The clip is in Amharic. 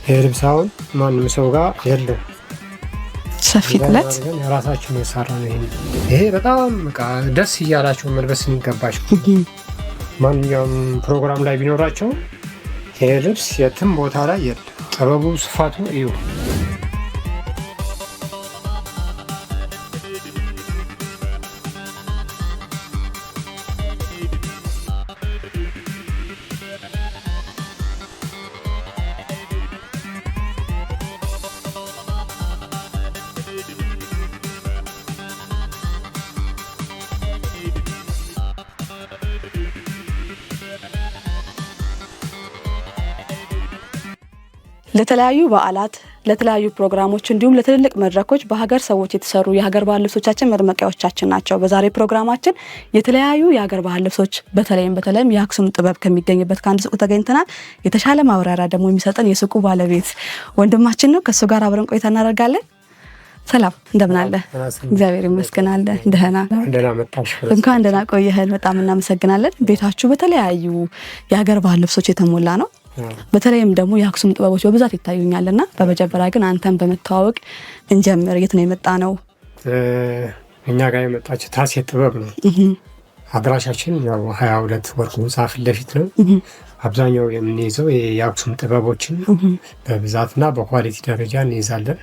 የልብሳውን ማንም ሰው ጋር የለም። ሰፊለት የራሳችን የሰራ ነው። ይሄ በጣም በቃ ደስ እያላቸው መልበስ የሚገባቸው ማንኛውም ፕሮግራም ላይ ቢኖራቸው ይሄ ልብስ የትም ቦታ ላይ የለም። ጥበቡ ስፋቱ እዩ። ለተለያዩ በዓላት፣ ለተለያዩ ፕሮግራሞች እንዲሁም ለትልልቅ መድረኮች በሀገር ሰዎች የተሰሩ የሀገር ባህል ልብሶቻችን መድመቂያዎቻችን ናቸው። በዛሬ ፕሮግራማችን የተለያዩ የሀገር ባህል ልብሶች በተለይም የአክሱም ጥበብ ከሚገኝበት ከአንድ ሱቅ ተገኝተናል። የተሻለ ማብራሪያ ደግሞ የሚሰጠን የሱቁ ባለቤት ወንድማችን ነው። ከሱ ጋር አብረን ቆይታ እናደርጋለን። ሰላም እንደምን አለ? እግዚአብሔር ይመስገን አለ። ደህና መጣሽ። እንኳን ደህና ቆየህን። በጣም እናመሰግናለን። ቤታችሁ በተለያዩ የሀገር ባህል ልብሶች የተሞላ ነው። በተለይም ደግሞ የአክሱም ጥበቦች በብዛት ይታዩኛልና በመጀመሪያ ግን አንተን በመተዋወቅ እንጀምር። የት ነው የመጣ ነው? እኛ ጋር የመጣችው ታሴት ጥበብ ነው። አድራሻችን ያው 22 ወርቅ ህንጻ ፊት ለፊት ነው። አብዛኛው የምንይዘው የአክሱም ጥበቦችን በብዛትና በኳሊቲ ደረጃ እንይዛለን።